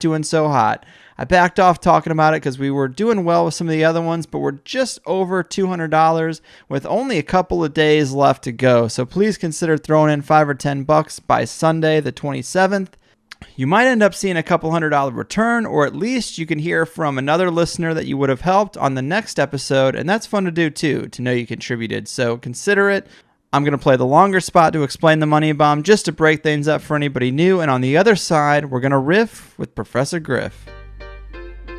doing so hot. I backed off talking about it because we were doing well with some of the other ones, but we're just over $200 with only a couple of days left to go. So please consider throwing in $5 or $10 by Sunday, the 27th. You might end up seeing a couple $100 return, or at least you can hear from another listener that you would have helped on the next episode, and that's fun to do too, to know you contributed. So consider it. I'm going to play the longer spot to explain the money bomb just to break things up for anybody new, and on the other side, we're going to riff with Professor Griff.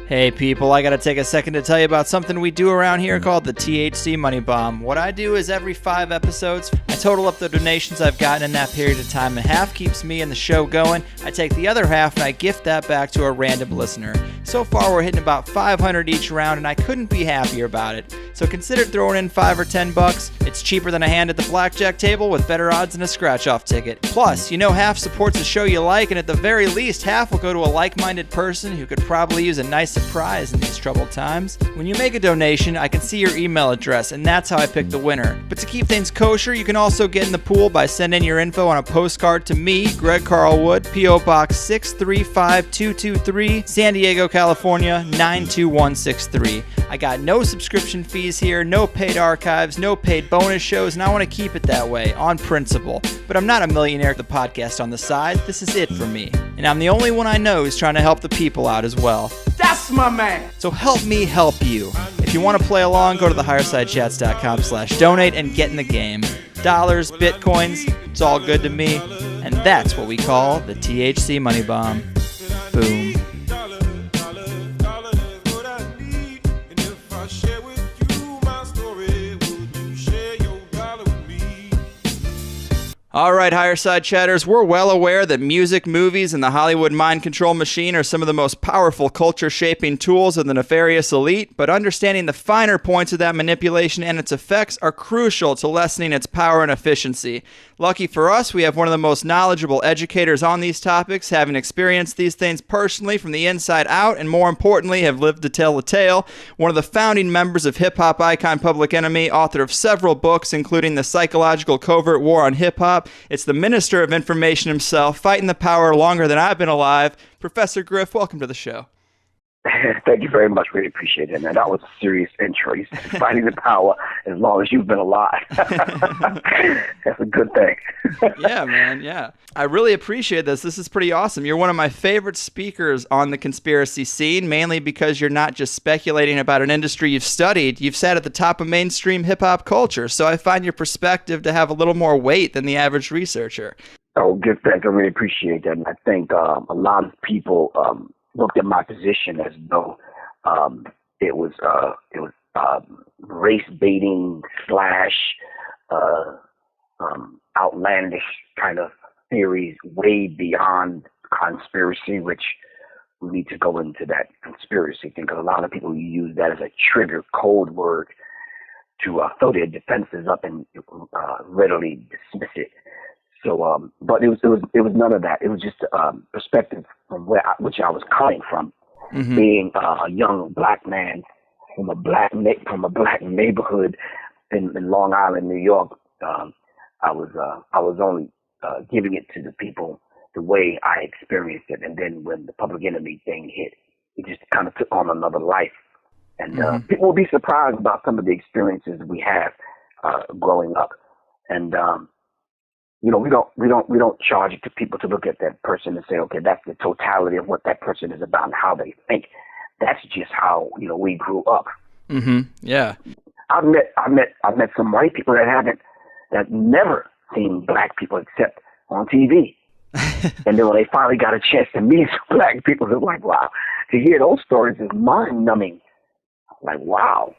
Hey people, I gotta take a second to tell you about something we do around here called the THC Money Bomb. What I do is every 5 episodes, I total up the donations I've gotten in that period of time, and half keeps me and the show going. I take the other half and I gift that back to a random listener. So far we're hitting about 500 each round, and I couldn't be happier about it. So consider throwing in $5 or $10. It's cheaper than a hand at the blackjack table with better odds than a scratch-off ticket. Plus, you know half supports a show you like, and at the very least, half will go to a like-minded person who could probably use a nice surprise in these troubled times. When you make a donation, I can see your email address, and that's how I pick the winner. But to keep things kosher, you can also get in the pool by sending your info on a postcard to me, Greg Carlwood, P.O. Box 635223, San Diego, California, 92163. I got no subscription fees here, no paid archives, no paid bonus shows, and I want to keep it that way, on principle. But I'm not a millionaire with the podcast on the side. This is it for me. And I'm the only one I know who's trying to help the people out as well. That's my man. So help me help you. If you want to play along, go to thehighersidechats.com/donate and get in the game. Dollars, bitcoins, it's all good to me. And that's what we call the THC Money Bomb. Boom. All right, Higherside chatters, we're well aware that music, movies, and the Hollywood mind control machine are some of the most powerful culture-shaping tools of the nefarious elite, but understanding the finer points of that manipulation and its effects are crucial to lessening its power and efficiency. Lucky for us, we have one of the most knowledgeable educators on these topics, having experienced these things personally from the inside out, and more importantly, have lived to tell the tale. One of the founding members of hip-hop icon Public Enemy, author of several books, including The Psychological Covert War on Hip-Hop. It's the Minister of Information himself, fighting the power longer than I've been alive. Professor Griff, welcome to the show. Thank you very much. Really appreciate it, man. That was a serious intro. He's fighting the power as long as you've been alive. That's a good thing. Yeah, man. Yeah. I really appreciate this. This is pretty awesome. You're one of my favorite speakers on the conspiracy scene, mainly because you're not just speculating about an industry you've studied. You've sat at the top of mainstream hip-hop culture. So I find your perspective to have a little more weight than the average researcher. Oh, good. Thanks. I really appreciate that. And I think a lot of people looked at my position as though it was race baiting / outlandish kind of theories way beyond conspiracy, which we need to go into that conspiracy thing, because a lot of people use that as a trigger code word to throw their defenses up and readily dismiss it. So, but it was none of that. It was just perspective from which I was coming from, being a young black man from a black neighborhood in Long Island, New York. I was only giving it to the people the way I experienced it, and then when the Public Enemy thing hit, it just kind of took on another life. And people will be surprised about some of the experiences we have growing up, and we don't charge it to people to look at that person and say, okay, that's the totality of what that person is about and how they think. That's just how, we grew up. Yeah. I've met some white people that never seen black people except on TV. And then when they finally got a chance to meet some black people, they're like, wow, to hear those stories is mind numbing. Like, wow.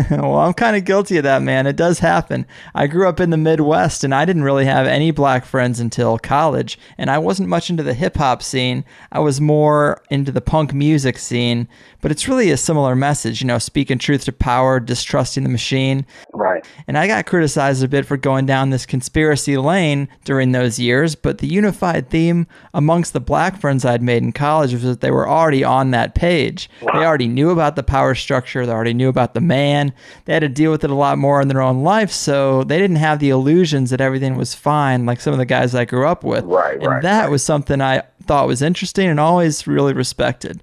Well, I'm kind of guilty of that, man. It does happen. I grew up in the Midwest, and I didn't really have any black friends until college, and I wasn't much into the hip-hop scene. I was more into the punk music scene, but it's really a similar message, speaking truth to power, distrusting the machine. Right. And I got criticized a bit for going down this conspiracy lane during those years, but the unified theme amongst the black friends I'd made in college was that they were already on that page. Wow. They already knew about the power structure. They already knew about the man. man, they had to deal with it a lot more in their own life, so they didn't have the illusions that everything was fine like some of the guys I grew up with. And that was something I thought was interesting and always really respected.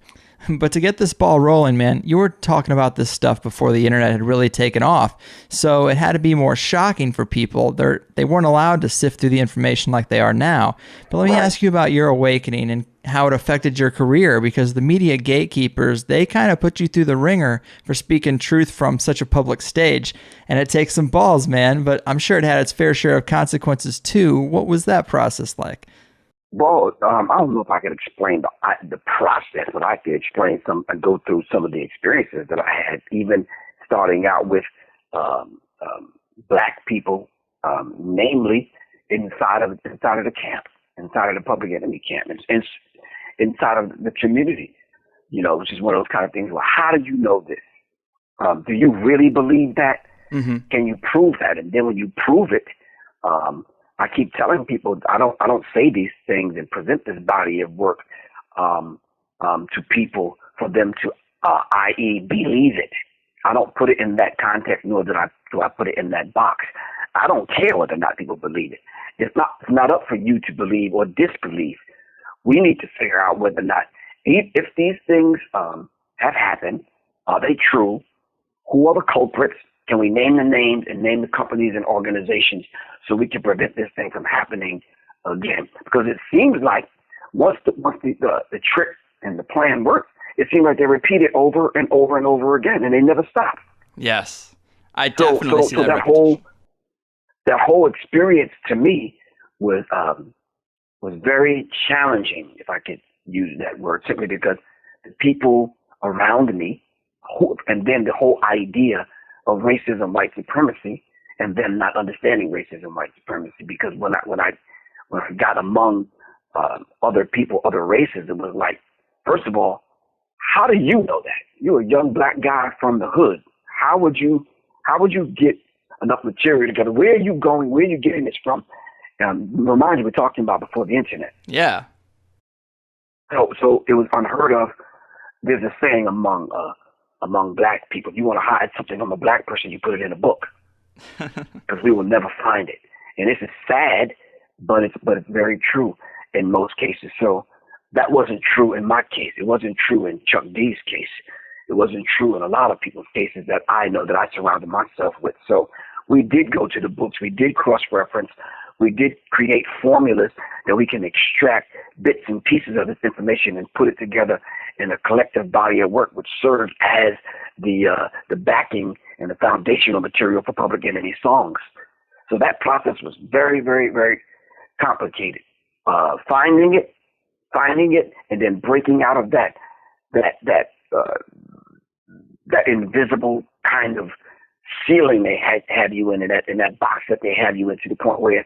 But to get this ball rolling, man, you were talking about this stuff before the internet had really taken off. So it had to be more shocking for people. They weren't allowed to sift through the information like they are now. But let me ask you about your awakening and how it affected your career, because the media gatekeepers, they kind of put you through the ringer for speaking truth from such a public stage. And it takes some balls, man, but I'm sure it had its fair share of consequences too. What was that process like? Well, I don't know if I could explain the process, but I could explain go through some of the experiences that I had, even starting out with black people, namely inside of the camp, inside of the public enemy camp, and inside of the community, which is one of those kind of things. Well, how do you know this? Do you really believe that? Mm-hmm. Can you prove that? And then when you prove it, I keep telling people I don't say these things and present this body of work to people for them to, i.e., believe it. I don't put it in that context, nor do I put it in that box. I don't care whether or not people believe it. It's not up for you to believe or disbelieve. We need to figure out whether or not, if these things have happened, are they true? Who are the culprits? Can we name the names and name the companies and organizations so we can prevent this thing from happening again? Because it seems like once the trick and the plan works, it seems like they repeat it over and over and over again, and they never stop. Yes, I definitely see that. That whole experience to me was very challenging, if I could use that word, simply because the people around me, and then the whole idea of racism, white supremacy, and them not understanding racism, white supremacy. Because when I got among other people, other races, it was like, first of all, how do you know that? You're a young black guy from the hood. How would you get enough material together? Where are you going? Where are you getting this from? Remind you, we're talking about before the internet. Yeah. So it was unheard of. There's a saying among black people, if you want to hide something from a black person, you put it in a book, because we will never find it. And this is sad, but it's very true in most cases. So that wasn't true in my case. It wasn't true in Chuck D's case. It wasn't true in a lot of people's cases that I know, that I surrounded myself with. So we did go to the books. We did cross-reference. We did create formulas that we can extract bits and pieces of this information and put it together in a collective body of work, which served as the backing and the foundational material for Public Enemy songs. So that process was very, very, very complicated. Finding it, and then breaking out of that invisible kind of ceiling they have you in that box that they have you in, to the point where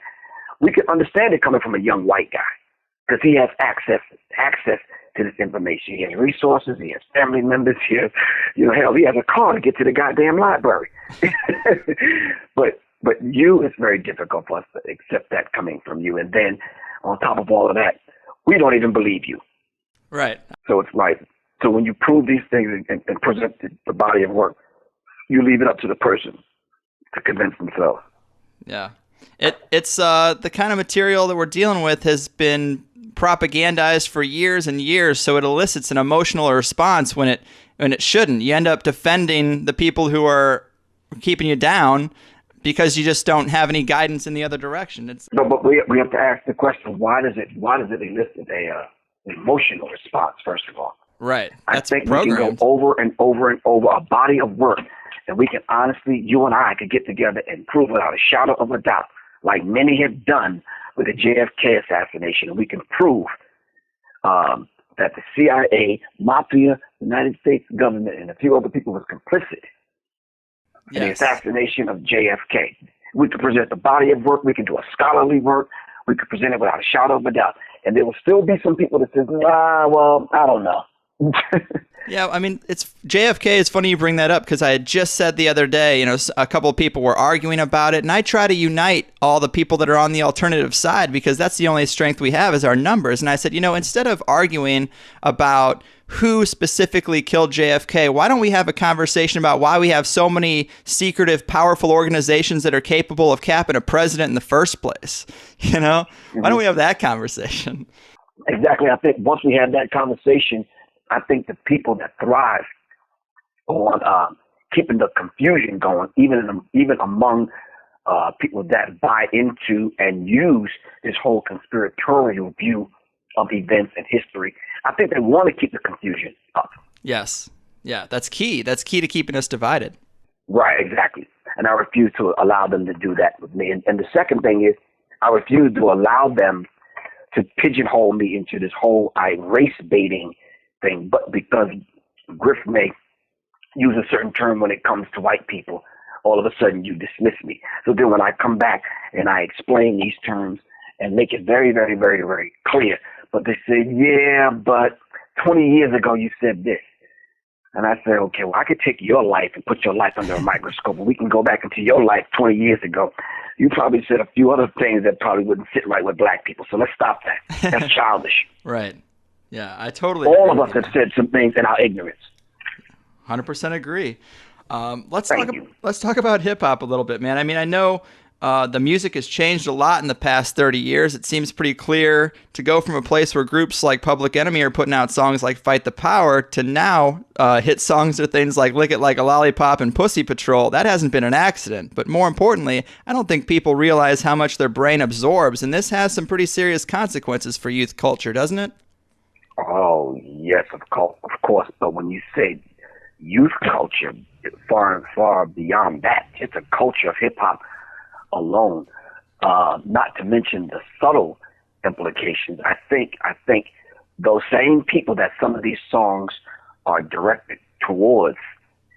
we can understand it coming from a young white guy, because he has access to this information. He has resources. He has family members. He has, hell, he has a car to get to the goddamn library. But it's very difficult for us to accept that coming from you. And then on top of all of that, we don't even believe you. Right. So it's like, so when you prove these things and present the body of work, you leave it up to the person to convince themselves. Yeah. It's the kind of material that we're dealing with has been propagandized for years and years, so it elicits an emotional response when it shouldn't. You end up defending the people who are keeping you down because you just don't have any guidance in the other direction. But we have to ask the question: why does it elicit an emotional response? First of all, right? That's I think programmed. We can go over and over and over a body of work, and we can honestly, you and I could get together and prove without a shadow of a doubt, like many have done with the JFK assassination, and we can prove that the CIA, Mafia, United States government, and a few other people was complicit in the assassination of JFK. We could present the body of work. We can do a scholarly work. We could present it without a shadow of a doubt. And there will still be some people that says, well, I don't know. Yeah, I mean, it's JFK. It's funny you bring that up because I had just said the other day, a couple of people were arguing about it, and I try to unite all the people that are on the alternative side because that's the only strength we have is our numbers. And I said, instead of arguing about who specifically killed JFK, why don't we have a conversation about why we have so many secretive, powerful organizations that are capable of capping a president in the first place? Mm-hmm. Why don't we have that conversation? Exactly. I think once we have that conversation, I think the people that thrive on keeping the confusion going, even among people that buy into and use this whole conspiratorial view of events and history, I think they want to keep the confusion up. Yes. Yeah, that's key. That's key to keeping us divided. Right, exactly. And I refuse to allow them to do that with me. And the second thing is I refuse to allow them to pigeonhole me into this whole race baiting thing, but because Griff may use a certain term when it comes to white people, all of a sudden you dismiss me. So then when I come back and I explain these terms and make it very, very, very, very clear, but they say, yeah, but 20 years ago you said this. And I say, okay, well, I could take your life and put your life under a microscope, and we can go back into your life 20 years ago. You probably said a few other things that probably wouldn't sit right with black people. So let's stop that. That's childish. Right. Yeah, I totally All of us have said some things in our ignorance. 100% agree. Let's talk about hip hop a little bit, man. I mean, I know the music has changed a lot in the past 30 years. It seems pretty clear to go from a place where groups like Public Enemy are putting out songs like Fight the Power to now hit songs or things like Lick It Like a Lollipop and Pussy Patrol. That hasn't been an accident. But more importantly, I don't think people realize how much their brain absorbs. And this has some pretty serious consequences for youth culture, doesn't it? Oh, yes, of course. But when you say youth culture, far and far beyond that, it's a culture of hip-hop alone, not to mention the subtle implications. I think those same people that some of these songs are directed towards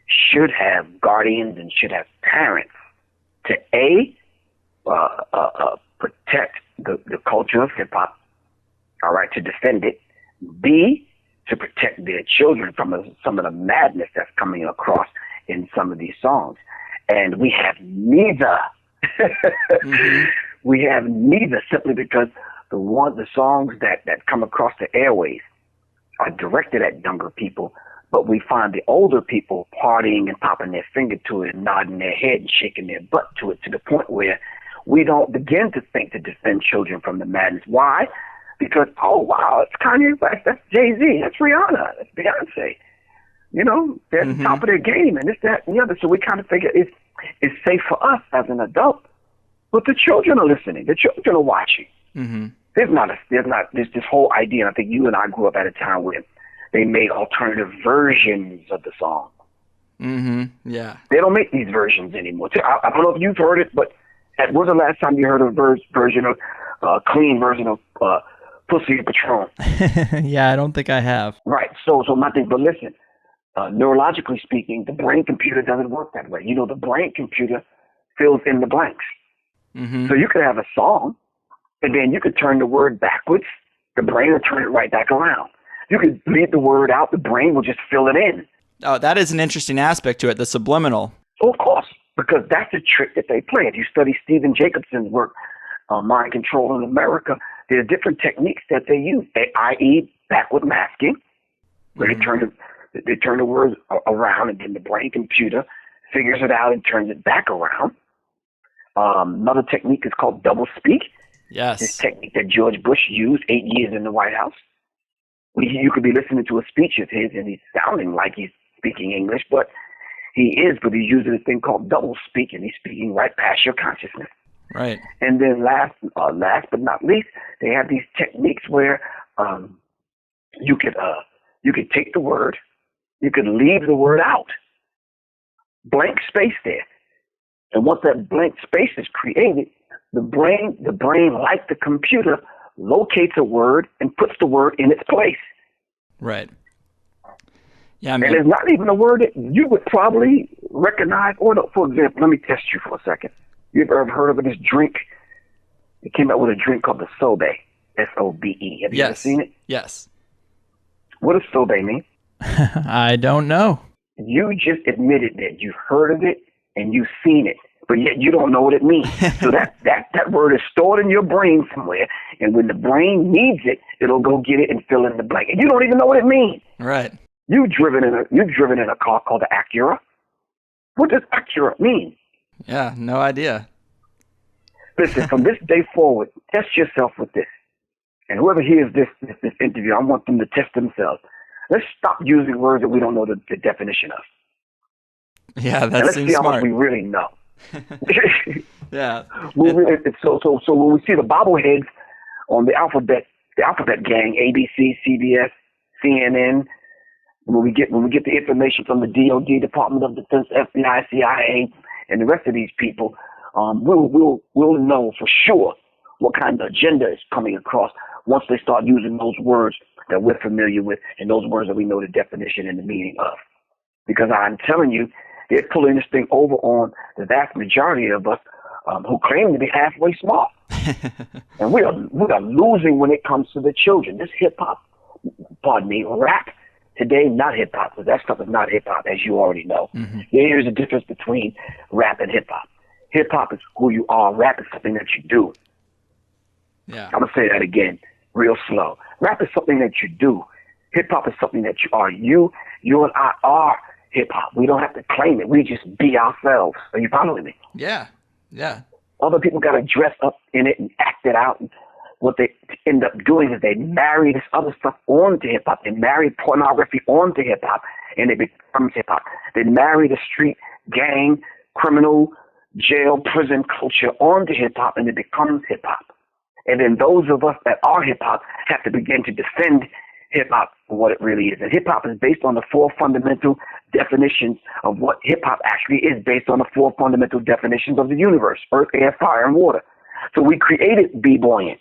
should have guardians and should have parents to protect the culture of hip-hop, all right, to defend it, B, to protect their children from some of the madness that's coming across in some of these songs. And we have neither. Mm-hmm. We have neither, simply because the songs that come across the airways are directed at younger people, but we find the older people partying and popping their finger to it and nodding their head and shaking their butt to it, to the point where we don't begin to think to defend children from the madness. Why? Because, oh, wow, it's Kanye West, that's Jay-Z, that's Rihanna, that's Beyonce. They're at the top of their game, and this, that, and the other. So we kind of figure it's safe for us as an adult, but the children are listening. The children are watching. Mm-hmm. There's this whole idea, and I think you and I grew up at a time where they made alternative versions of the song. Mm-hmm. Yeah. They don't make these versions anymore. I don't know if you've heard it, but when was the last time you heard a clean version of Pussy Patron? Yeah, I don't think I have. Right. So my thing, but listen, neurologically speaking, the brain computer doesn't work that way. The brain computer fills in the blanks. Mm-hmm. So you could have a song, and then you could turn the word backwards. The brain will turn it right back around. You could leave the word out. The brain will just fill it in. Oh, that is an interesting aspect to it, the subliminal. Oh, of course, because that's a trick that they play. If you study Stephen Jacobson's work, Mind Control in America, there are different techniques that they use, i.e. backward masking, where they turn the words around, and then the brain computer figures it out and turns it back around. Another technique is called double speak. Yes. This technique that George Bush used 8 years in the White House. You could be listening to a speech of his, and he's sounding like he's speaking English, but he's using a thing called double speak, and he's speaking right past your consciousness. Right. And then last but not least, they have these techniques where you could take the word, you could leave the word out, blank space there, and once that blank space is created, the brain, like the computer, locates a word and puts the word in its place. Right. Yeah, and it's not even a word that you would probably recognize. Or, for example, let me test you for a second. You ever heard of this drink? It came out with a drink called the Sobe, S-O-B-E. Have you ever seen it? Yes. What does Sobe mean? I don't know. You just admitted that you've heard of it and you've seen it, but yet you don't know what it means. So that word is stored in your brain somewhere, and when the brain needs it, it'll go get it and fill in the blank. And you don't even know what it means. Right. You've driven in a car called the Acura. What does Acura mean? Yeah, no idea. Listen, from this day forward, test yourself with this. And whoever hears this interview, I want them to test themselves. Let's stop using words that we don't know the definition of. Yeah, that let's seems see how smart. much we really know. Yeah. So when we see the bobbleheads on the alphabet gang, ABC, CBS, CNN, when we get the information from the DOD, Department of Defense, FBI, CIA, and the rest of these people, we'll know for sure what kind of agenda is coming across once they start using those words that we're familiar with and those words that we know the definition and the meaning of. Because I'm telling you, they're pulling this thing over on the vast majority of us who claim to be halfway smart. And we are losing when it comes to the children. This hip-hop, rap today, not hip-hop, because that stuff is not hip-hop, as you already know. Mm-hmm. There's a difference between rap and hip-hop. Hip-hop is who you are. Rap is something that you do. Yeah. I'm going to say that again real slow. Rap is something that you do. Hip-hop is something that you are. You and I are hip-hop. We don't have to claim it. We just be ourselves. Are you following me? Yeah. Yeah. Other people got to dress up in it and act it out. And what they end up doing is they marry this other stuff onto hip-hop. They marry pornography onto hip-hop, and it becomes hip-hop. They marry the street gang, criminal, jail, prison culture onto hip-hop, and it becomes hip-hop. And then those of us that are hip-hop have to begin to defend hip-hop for what it really is. And hip-hop is based on the four fundamental definitions of what hip-hop actually is, based on the four fundamental definitions of the universe: earth, air, fire, and water. So we created b-boying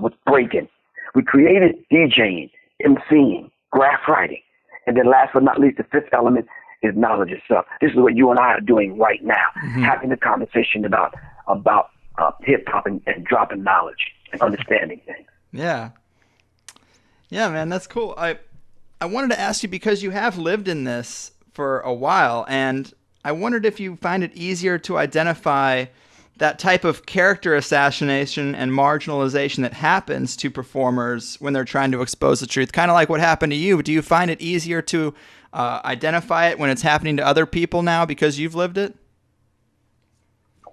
with breaking. We created DJing, MCing, graph writing. And then last but not least, the fifth element is knowledge itself. This is what you and I are doing right now, having a conversation about hip-hop and dropping knowledge and understanding things. Yeah. Yeah, man, that's cool. I wanted to ask you, because you have lived in this for a while, and I wondered if you find it easier to identify that type of character assassination and marginalization that happens to performers when they're trying to expose the truth, kind of like what happened to you. Do you find it easier to identify it when it's happening to other people now because you've lived it?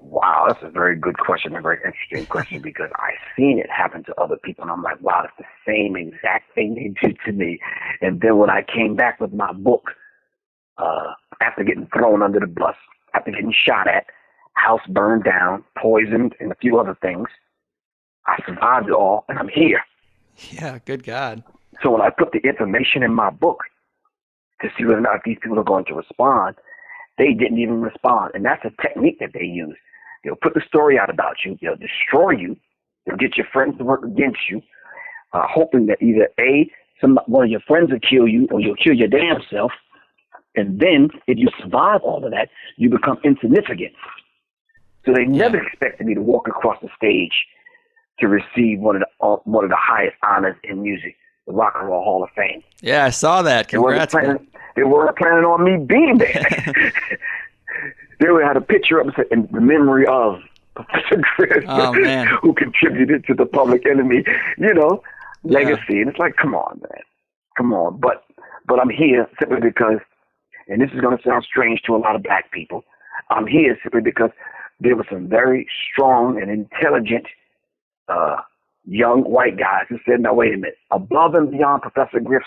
Wow, that's a very good question, a very interesting question, because I've seen it happen to other people, and I'm like, wow, it's the same exact thing they did to me. And then when I came back with my book, after getting thrown under the bus, after getting shot at, house burned down, poisoned, and a few other things, I survived it all, and I'm here. Yeah, good God. So when I put the information in my book to see whether or not these people are going to respond, they didn't even respond. And that's a technique that they use. They'll put the story out about you. They'll destroy you. They'll get your friends to work against you, hoping that either one of your friends will kill you, or you'll kill your damn self. And then if you survive all of that, you become insignificant. So they never expected me to walk across the stage to receive one of the highest honors in music, the Rock and Roll Hall of Fame. Yeah, I saw that. Congrats. They weren't planning on me being there. They had a picture up in the memory of Professor Griff, who contributed to the Public Enemy, legacy. And it's like, come on, man. Come on. But I'm here simply because, and this is going to sound strange to a lot of black people, I'm here simply because there were some very strong and intelligent young white guys who said, now, wait a minute, above and beyond Professor Griff's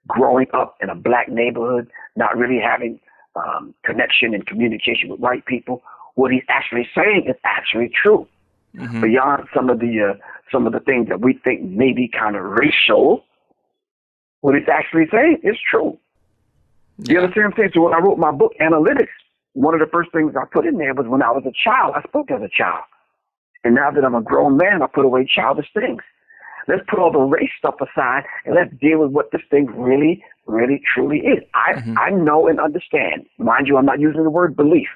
growing up in a black neighborhood, not really having connection and communication with white people, what he's actually saying is actually true. Mm-hmm. Beyond some of the things that we think may be kind of racial, what he's actually saying is true. Yeah. You understand what I'm saying? So when I wrote my book, Analytics, one of the first things I put in there was when I was a child, I spoke as a child. And now that I'm a grown man, I put away childish things. Let's put all the race stuff aside and let's deal with what this thing really, really, truly is. I know and understand, mind you, I'm not using the word belief,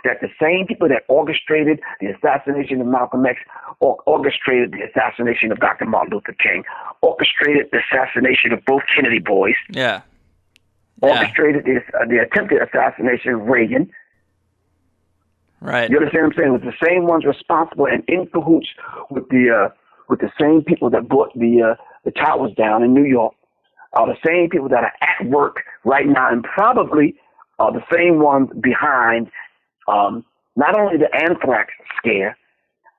that the same people that orchestrated the assassination of Malcolm X, or orchestrated the assassination of Dr. Martin Luther King, orchestrated the assassination of both Kennedy boys, orchestrated the attempted assassination of Reagan. Right. You understand what I'm saying? It was the same ones responsible and in cahoots with the same people that brought the towers down in New York. Are the same people that are at work right now, and probably are the same ones behind not only the anthrax scare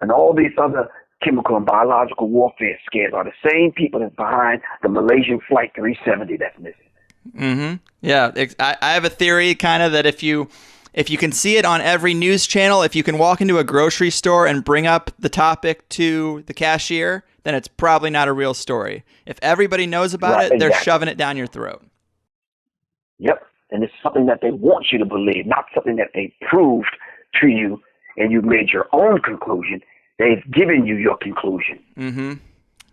and all these other chemical and biological warfare scares, are the same people that's behind the Malaysian Flight 370 that's missing. Mm-hmm. Yeah, I have a theory, kind of, that if you can see it on every news channel, if you can walk into a grocery store and bring up the topic to the cashier, then it's probably not a real story. If everybody knows about it, they're shoving it down your throat. Yep, and it's something that they want you to believe, not something that they proved to you, and you've made your own conclusion. They've given you your conclusion. Mm-hmm.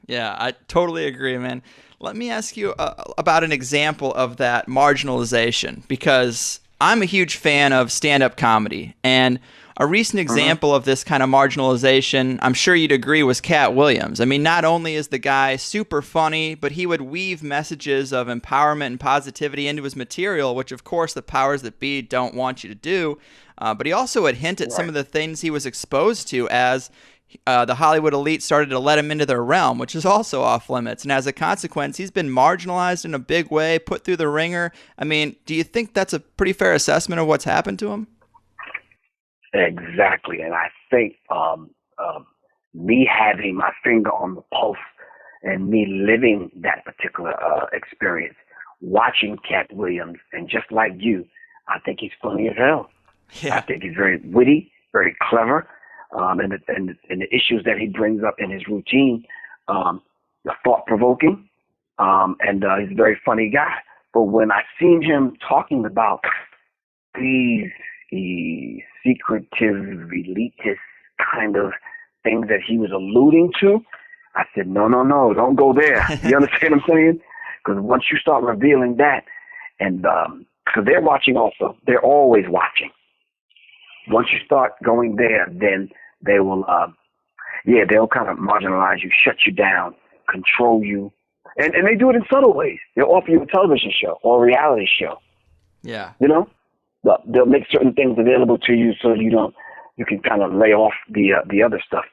Yeah, I totally agree, man. Let me ask you about an example of that marginalization, because I'm a huge fan of stand-up comedy, and a recent example of this kind of marginalization, I'm sure you'd agree, was Cat Williams. I mean, not only is the guy super funny, but he would weave messages of empowerment and positivity into his material, which of course the powers that be don't want you to do. But he also would hint at some of the things he was exposed to as the Hollywood elite started to let him into their realm, which is also off limits. And as a consequence, he's been marginalized in a big way, put through the ringer. I mean, do you think that's a pretty fair assessment of what's happened to him? Exactly. And I think me having my finger on the pulse and me living that particular experience, watching Cat Williams, and just like you, I think he's funny as hell. Yeah. I think he's very witty, very clever. And the issues that he brings up in his routine, are thought-provoking, and he's a very funny guy. But when I seen him talking about these secretive, elitist kind of things that he was alluding to, I said, no, don't go there. You understand what I'm saying? Because once you start revealing that, and because they're watching also, they're always watching. Once you start going there, then they will, they'll kind of marginalize you, shut you down, control you. And they do it in subtle ways. They'll offer you a television show or a reality show. Yeah. You know? They'll make certain things available to you so you can kind of lay off the other stuff.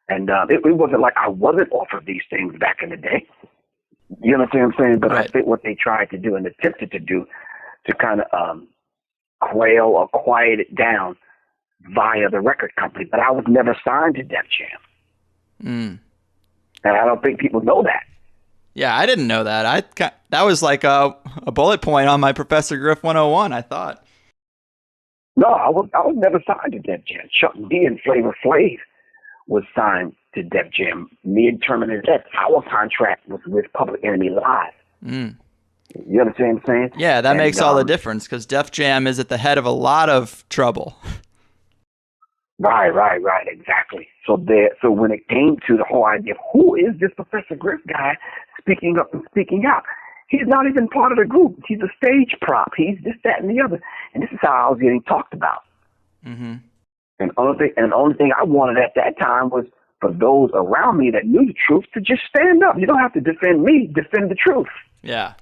And it wasn't like I wasn't offered these things back in the day. You understand what I'm saying? But right. I think what they tried to do and attempted to do to kind of quail or quiet it down via the record company. But I was never signed to Def Jam. And I don't think people know that. Yeah, I didn't know that. That was like a bullet point on my Professor Griff 101, I thought. No, I was never signed to Def Jam. Chuck D and Flavor Flav was signed to Def Jam. Me and Terminator X, our contract was with Public Enemy Live. You understand what I'm saying? Yeah, that makes all the difference, because Def Jam is at the head of a lot of trouble. Right, exactly. So when it came to the whole idea of who is this Professor Griff guy speaking up and speaking out, he's not even part of the group. He's a stage prop. He's this, that, and the other. And this is how I was getting talked about. Mm-hmm. And the only thing I wanted at that time was for those around me that knew the truth to just stand up. You don't have to defend me. Defend the truth. Yeah.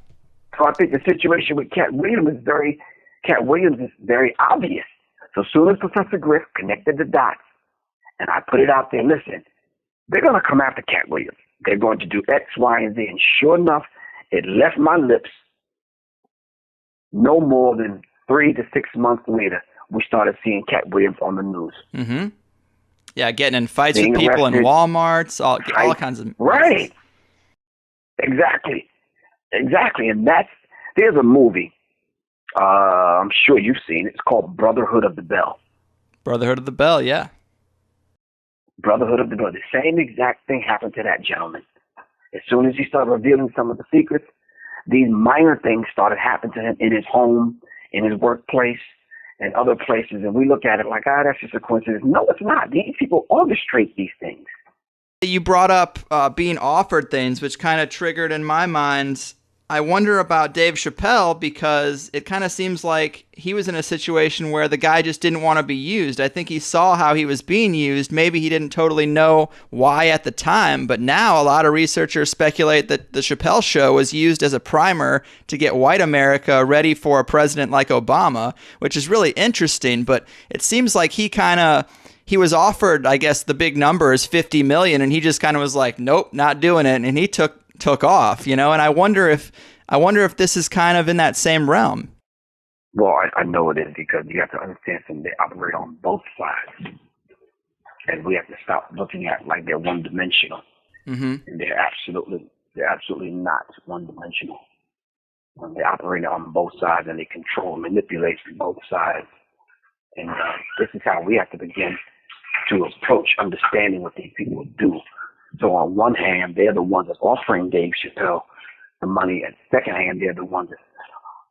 So I think the situation with Cat Williams is very obvious. So soon as Professor Griff connected the dots, and I put it out there, listen, they're going to come after Cat Williams. They're going to do X, Y, and Z. And sure enough, it left my lips. No more than 3 to 6 months later, we started seeing Cat Williams on the news. Mm-hmm. Yeah, getting in fights with people in Walmarts, all kinds of... Right. Exactly. And there's a movie. I'm sure you've seen it. It's called Brotherhood of the Bell. Brotherhood of the Bell, yeah. Brotherhood of the Bell. The same exact thing happened to that gentleman. As soon as he started revealing some of the secrets, these minor things started happening to him in his home, in his workplace, and other places. And we look at it like, that's just a coincidence. No, it's not. These people orchestrate these things. You brought up being offered things, which kind of triggered in my mind I wonder about Dave Chappelle because it kind of seems like he was in a situation where the guy just didn't want to be used. I think he saw how he was being used. Maybe he didn't totally know why at the time, but now a lot of researchers speculate that the Chappelle show was used as a primer to get white America ready for a president like Obama, which is really interesting. But it seems like he was offered, I guess the big number is 50 million, and he just kind of was like, nope, not doing it, and he took off, and I wonder if this is kind of in that same realm. Well, I know it is, because you have to understand something. They operate on both sides, and we have to stop looking at like they're one dimensional. Mm-hmm. And they're absolutely not one dimensional. When they operate on both sides, and they control and manipulate both sides, and this is how we have to begin to approach understanding what these people do. So on one hand, they're the ones that's offering Dave Chappelle the money. At the second hand, they're the ones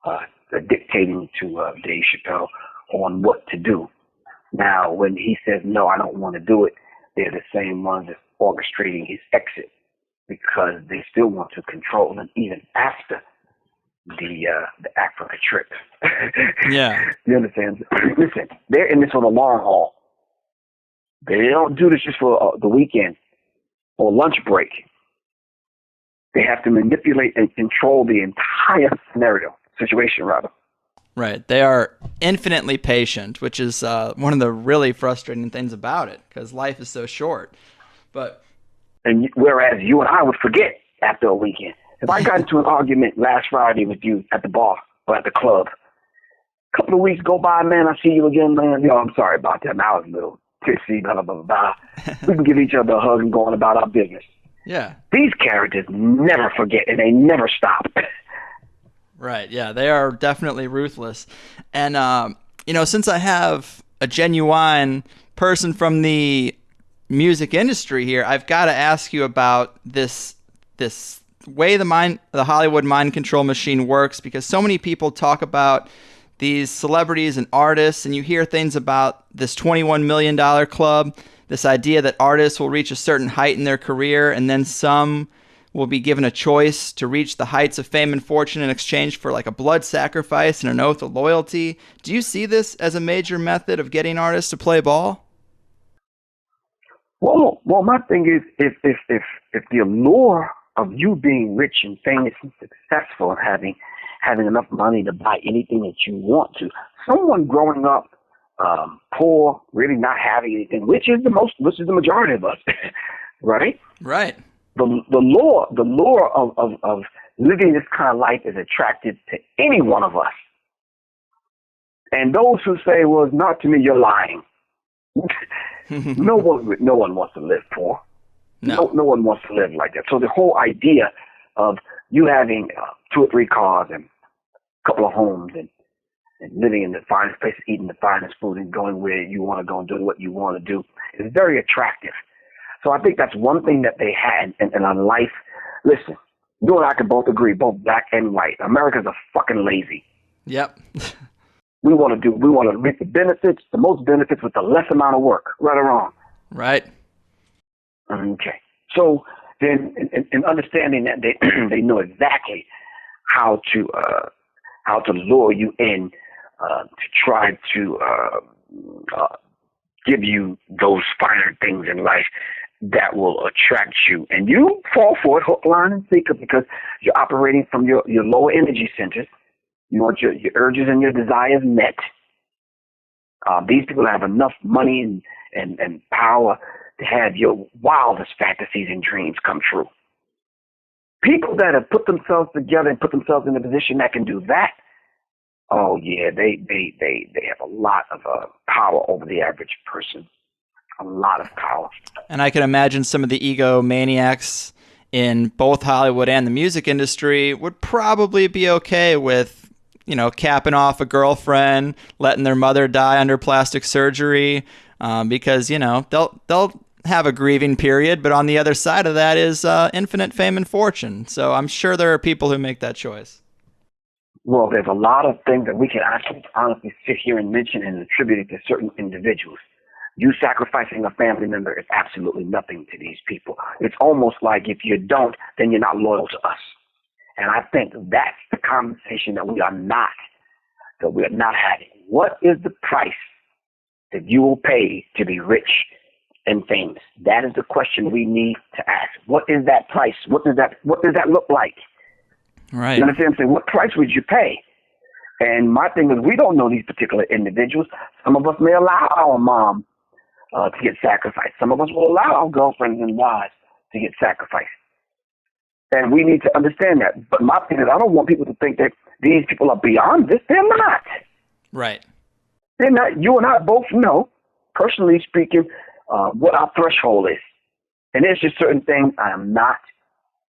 that's dictating to Dave Chappelle on what to do. Now, when he says, no, I don't want to do it, they're the same ones that's orchestrating his exit, because they still want to control him even after the Africa trip. Yeah. You understand? Listen, they're in this for the long haul. They don't do this just for the weekend or lunch break. They have to manipulate and control the entire situation, rather. Right. They are infinitely patient, which is one of the really frustrating things about it, because life is so short. And whereas you and I would forget after a weekend. If I got into an argument last Friday with you at the bar or at the club, a couple of weeks go by, man, I see you again, man. I'm sorry about that. I was a little tipsy, blah, blah, blah, blah. We can give each other a hug and go on about our business. Yeah. These characters never forget, and they never stop. Right. Yeah, they are definitely ruthless. And, since I have a genuine person from the music industry here, I've got to ask you about this way the Hollywood mind control machine works, because so many people talk about these celebrities and artists, and you hear things about this $21 million club, this idea that artists will reach a certain height in their career, and then some will be given a choice to reach the heights of fame and fortune in exchange for like a blood sacrifice and an oath of loyalty. Do you see this as a major method of getting artists to play ball? Well, my thing is, if the allure of you being rich and famous and successful and having enough money to buy anything that you want to, someone growing up poor, really not having anything, which is the majority of us, right? Right. The lure of living this kind of life is attractive to any one of us. And those who say, well, it's not to me, you're lying. No one wants to live poor. No one wants to live like that. So the whole idea of you having 2 or 3 cars and a couple of homes and living in the finest places, eating the finest food, and going where you want to go and doing what you want to do is very attractive. So I think that's one thing that they had in a life. Listen, you and I can both agree, both black and white. Americans are fucking lazy. Yep. We want to reap the most benefits with the less amount of work, right or wrong. Right. Okay. So then, in understanding that they know exactly how to lure you in to try to give you those finer things in life that will attract you, and you fall for it hook, line, and sinker, because you're operating from your lower energy centers. You want your urges and your desires met. These people have enough money and power to have your wildest fantasies and dreams come true. People that have put themselves together and put themselves in a position that can do that, oh yeah, they have a lot of power over the average person. A lot of power. And I can imagine some of the egomaniacs in both Hollywood and the music industry would probably be okay with, capping off a girlfriend, letting their mother die under plastic surgery, because, they'll have a grieving period, but on the other side of that is infinite fame and fortune. So I'm sure there are people who make that choice. Well, there's a lot of things that we can actually honestly sit here and mention and attribute it to certain individuals. You sacrificing a family member is absolutely nothing to these people. It's almost like if you don't, then you're not loyal to us. And I think that's the conversation that we are not having. What is the price that you will pay to be rich and famous? That is the question we need to ask. What is that price? What does that look like? Right. You understand what I'm saying? What price would you pay? And my thing is, we don't know these particular individuals. Some of us may allow our mom to get sacrificed. Some of us will allow our girlfriends and wives to get sacrificed. And we need to understand that. But my thing is, I don't want people to think that these people are beyond this. They're not. Right. They're not. You and I both know, personally speaking, what our threshold is. And there's just certain things I am not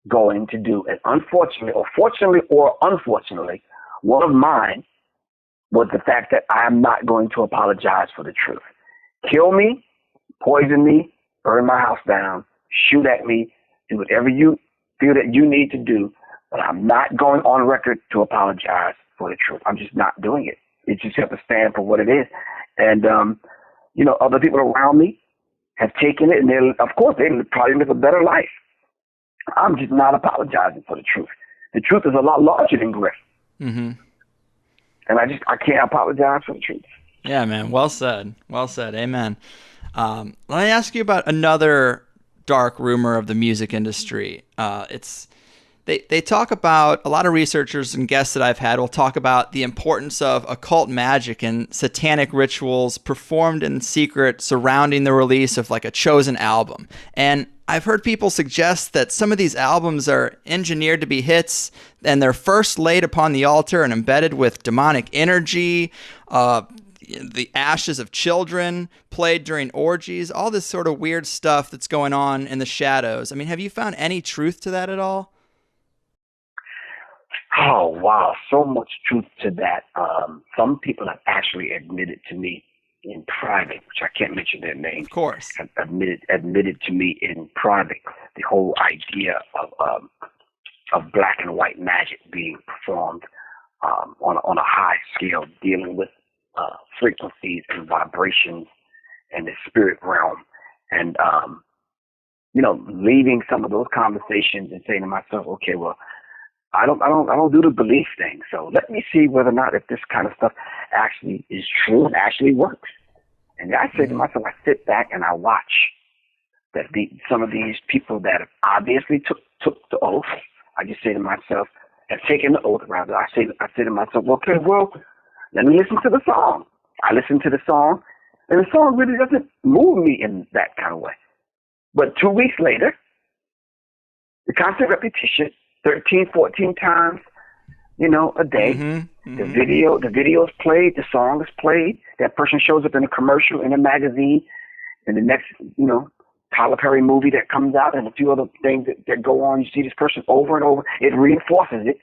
going to do. And unfortunately, or fortunately or unfortunately, one of mine was the fact that I am not going to apologize for the truth. Kill me, poison me, burn my house down, shoot at me, do whatever you feel that you need to do, but I'm not going on record to apologize for the truth. I'm just not doing it. You just have to stand for what it is. And, other people around me have taken it, and of course, they probably live a better life. I'm just not apologizing for the truth. The truth is a lot larger than Griff. Mm-hmm. And I can't apologize for the truth. Yeah, man. Well said. Well said. Amen. Let me ask you about another dark rumor of the music industry. They talk about, a lot of researchers and guests that I've had will talk about the importance of occult magic and satanic rituals performed in secret surrounding the release of like a chosen album. And I've heard people suggest that some of these albums are engineered to be hits and they're first laid upon the altar and embedded with demonic energy, the ashes of children played during orgies, all this sort of weird stuff that's going on in the shadows. I mean, have you found any truth to that at all? Oh, wow. So much truth to that. Some people have actually admitted to me in private, which I can't mention their names. Of course. Have admitted to me in private the whole idea of black and white magic being performed on a high scale, dealing with frequencies and vibrations and the spirit realm. And, leaving some of those conversations and saying to myself, okay, well, I don't do the belief thing. So let me see whether or not if this kind of stuff actually is true and actually works. And I say to myself, I sit back and I watch that some of these people that have obviously took the oath. I just say to myself, have taken the oath rather. I say to myself, okay, well, let me listen to the song. I listen to the song, and the song really doesn't move me in that kind of way. But 2 weeks later, the constant repetition, 13, 14 times, a day. Mm-hmm. The video is played, the song is played. That person shows up in a commercial, in a magazine, in the next, Tyler Perry movie that comes out, and a few other things that go on. You see this person over and over. It reinforces it.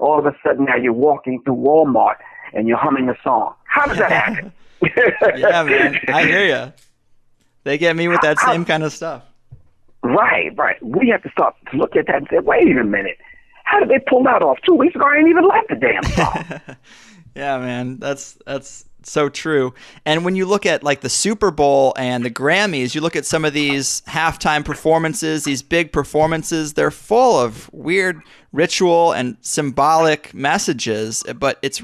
All of a sudden, now you're walking through Walmart and you're humming a song. How does that happen? Yeah, man. I hear you. They get me with that same kind of stuff. Right. We have to start to look at that and say, wait a minute. How did they pull that off? 2 weeks ago, I ain't even liked the damn song. Yeah, man. That's so true. And when you look at like the Super Bowl and the Grammys, you look at some of these halftime performances, these big performances, they're full of weird ritual and symbolic messages. But it's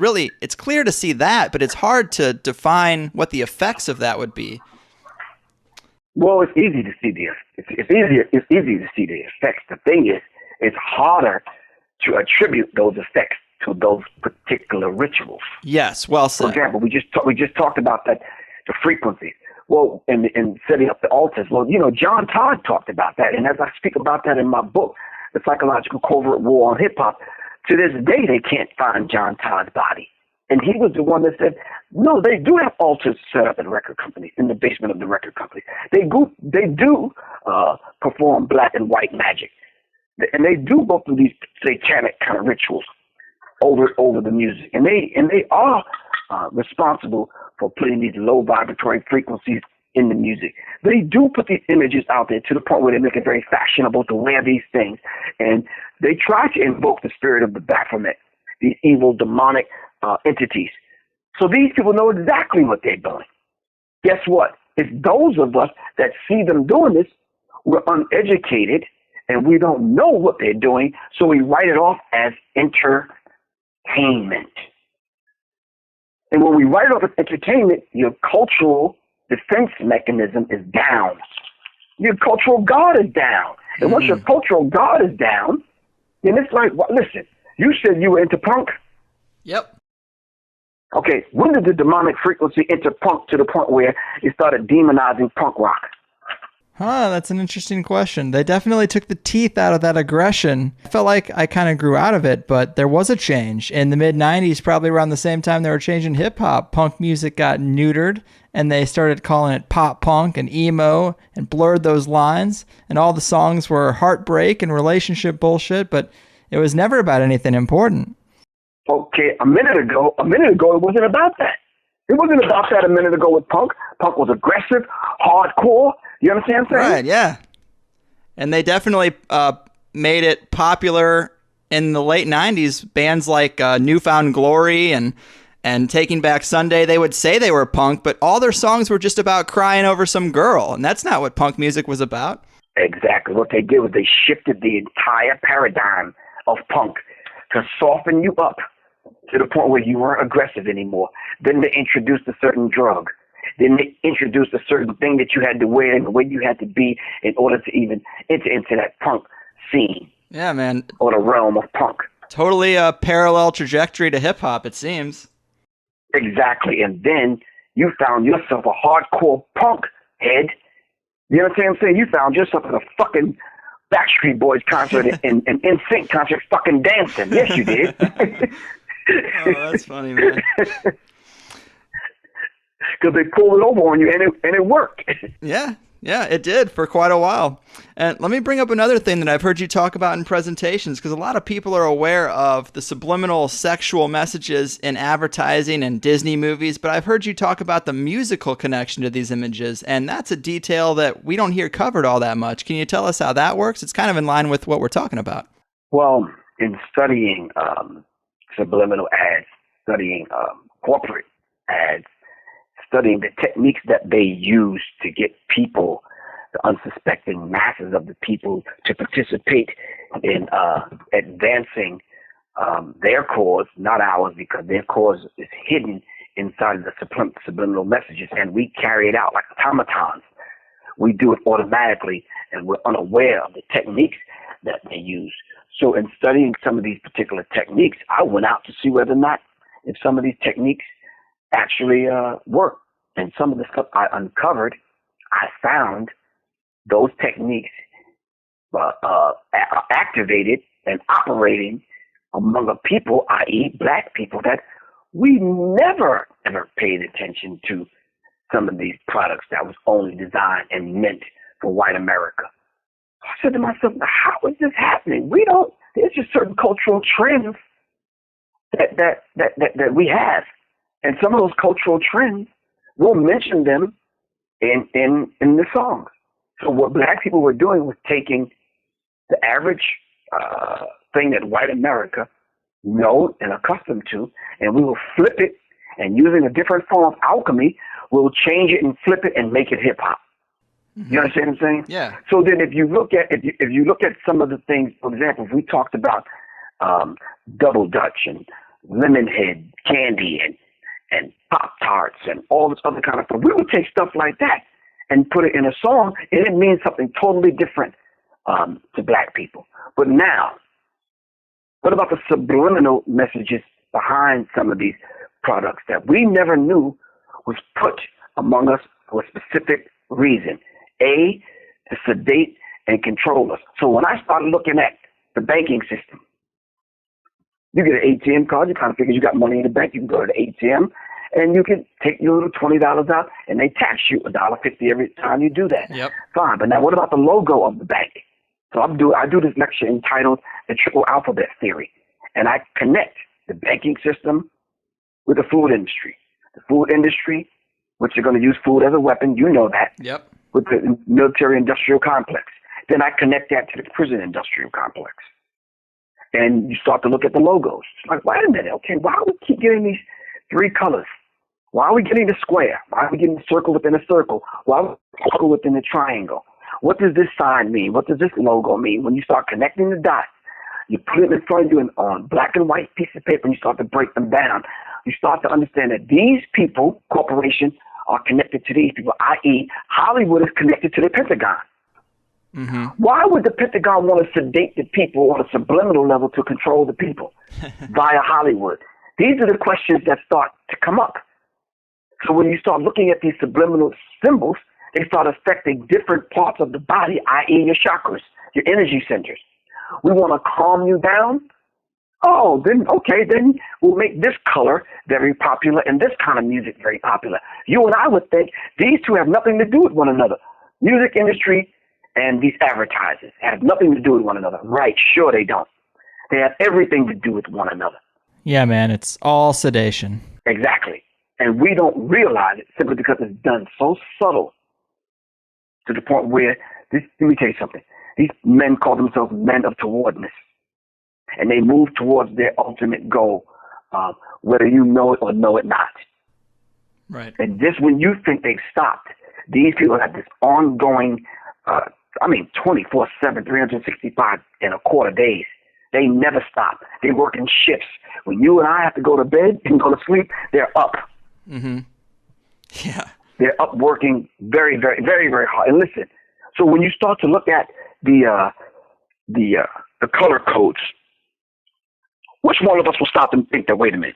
clear to see that, but it's hard to define what the effects of that would be. Well, it's easy to see it's easy to see the effects. The thing is, it's harder to attribute those effects to those particular rituals. Yes, well said. For example, we just talked about that, the frequencies. Well, in setting up the altars. Well, John Todd talked about that, and as I speak about that in my book, The Psychological Covert War on Hip Hop, to this day they can't find John Todd's body. And he was the one that said, no, they do have altars set up in record companies, in the basement of the record company. They do perform black and white magic. And they do go through these satanic kind of rituals over the music. And they are responsible for putting these low vibratory frequencies in the music. They do put these images out there to the point where they make it very fashionable to wear these things. And they try to invoke the spirit of the Baphomet, these evil demonic entities. So these people know exactly what they're doing. Guess what? It's those of us that see them doing this, we're uneducated and we don't know what they're doing, so we write it off as entertainment. And when we write it off as entertainment, your cultural defense mechanism is down. Your cultural guard is down. And once your cultural guard is down, then it's like, well, listen, you said you were into punk? Yep. Okay, when did the demonic frequency enter punk to the point where it started demonizing punk rock? That's an interesting question. They definitely took the teeth out of that aggression. I felt like I kind of grew out of it, but there was a change. In the mid-'90s, probably around the same time they were changing hip-hop, punk music got neutered, and they started calling it pop punk and emo and blurred those lines, and all the songs were heartbreak and relationship bullshit, but it was never about anything important. Okay, a minute ago, it wasn't about that. It wasn't about that a minute ago with punk. Punk was aggressive, hardcore. You understand what I'm saying? Right, yeah. And they definitely made it popular in the late 90s. Bands like Newfound Glory and Taking Back Sunday, they would say they were punk, but all their songs were just about crying over some girl, and that's not what punk music was about. Exactly. What they did was they shifted the entire paradigm of punk to soften you up to the point where you weren't aggressive anymore. Then they introduced a certain drug. Then they introduced a certain thing that you had to wear and the way you had to be in order to even enter into that punk scene. Yeah, man. Or the realm of punk. Totally a parallel trajectory to hip-hop, it seems. Exactly. And then you found yourself a hardcore punk head. You know what I'm saying? You found yourself at a fucking Backstreet Boys concert and NSYNC concert fucking dancing. Yes, you did. Oh, that's funny, man. Because they pulled it over on you, and it worked. Yeah, it did for quite a while. And let me bring up another thing that I've heard you talk about in presentations, because a lot of people are aware of the subliminal sexual messages in advertising and Disney movies, but I've heard you talk about the musical connection to these images, and that's a detail that we don't hear covered all that much. Can you tell us how that works? It's kind of in line with what we're talking about. Well, in studying subliminal ads, studying corporate ads, studying the techniques that they use to get people, the unsuspecting masses of the people, to participate in advancing their cause, not ours, because their cause is hidden inside of the subliminal messages, and we carry it out like automatons. We do it automatically, and we're unaware of the techniques that they use. So in studying some of these particular techniques, I went out to see whether or not if some of these techniques actually work. And some of the stuff I uncovered, I found those techniques are activated and operating among a people, i.e. black people, that we never, ever paid attention to some of these products that was only designed and meant for white America. I said to myself, how is this happening? There's just certain cultural trends that we have. And some of those cultural trends, we'll mention them in the songs. So what black people were doing was taking the average thing that white America know and accustomed to, and we will flip it, and using a different form of alchemy, we'll change it and flip it and make it hip hop. Mm-hmm. You understand what I'm saying? Yeah. So then if you look at some of the things, for example, if we talked about Double Dutch and Lemonhead candy and Pop-Tarts and all this other kind of stuff, we would take stuff like that and put it in a song, and it means something totally different to black people. But now, what about the subliminal messages behind some of these products that we never knew was put among us for a specific reason? A, to sedate and control us. So when I started looking at the banking system, you get an ATM card, you kind of figure you got money in the bank, you can go to the ATM, and you can take your little $20 out, and they tax you $1.50 every time you do that. Yep. Fine, but now what about the logo of the bank? So I do this lecture entitled The Triple Alphabet Theory, and I connect the banking system with the food industry. The food industry, which are going to use food as a weapon, you know that. Yep. With the military-industrial complex. Then I connect that to the prison-industrial complex. And you start to look at the logos. It's like, wait a minute, okay, why do we keep getting these three colors? Why are we getting the square? Why are we getting the circle within a circle? Why are we circle within a triangle? What does this sign mean? What does this logo mean? When you start connecting the dots, you put it in front of you on black and white piece of paper, and you start to break them down. You start to understand that these people, corporations, are connected to these people, i.e., Hollywood is connected to the Pentagon. Mm-hmm. Why would the Pentagon want to sedate the people on a subliminal level to control the people via Hollywood? These are the questions that start to come up. So when you start looking at these subliminal symbols, they start affecting different parts of the body, i.e. your chakras, your energy centers. We want to calm you down. Oh, then we'll make this color very popular and this kind of music very popular. You and I would think these two have nothing to do with one another. Music industry and these advertisers have nothing to do with one another. Right, sure they don't. They have everything to do with one another. Yeah, man, it's all sedation. Exactly. And we don't realize it simply because it's done so subtle to the point where, let me tell you something. These men call themselves men of towardness. And they move towards their ultimate goal, whether you know it or know it not. Right. And just when you think they've stopped, these people have this ongoing, 24/7, 365 and a quarter days. They never stop. They work in shifts. When you and I have to go to bed and go to sleep, they're up. Mm-hmm. Yeah. They're up working very, very, very, very hard. And listen, so when you start to look at the color codes, which one of us will stop and think that, wait a minute,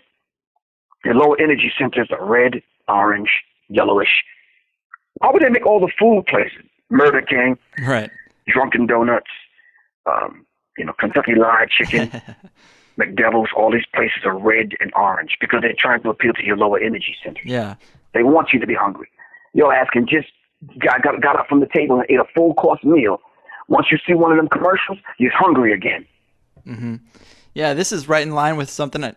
their lower energy centers are red, orange, yellowish. Why would they make all the food places? Murder King, right? Drunken Donuts, Kentucky Fried Chicken, McDevil's, all these places are red and orange because they're trying to appeal to your lower energy centers. Yeah. They want you to be hungry. Your ass can just got up from the table and ate a full course meal. Once you see one of them commercials, you're hungry again. Mm-hmm. Yeah, this is right in line with something that.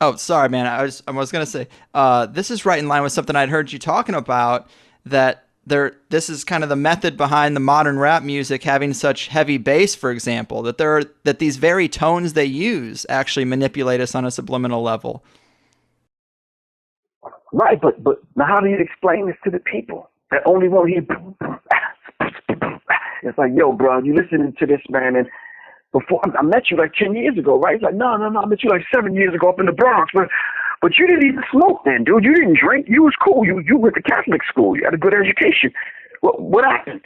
Oh, sorry, man. I was gonna say this is right in line with something I'd heard you talking about, that this is kind of the method behind the modern rap music having such heavy bass, for example, that these very tones they use actually manipulate us on a subliminal level. Right, but now how do you explain this to the people that only want to hear? It's like, yo, bro, you listening to this, man, and before I met you like 10 years ago, right? It's like, no, I met you like 7 years ago up in the Bronx, but you didn't even smoke then, dude. You didn't drink. You was cool. You went to Catholic school. You had a good education. What happened?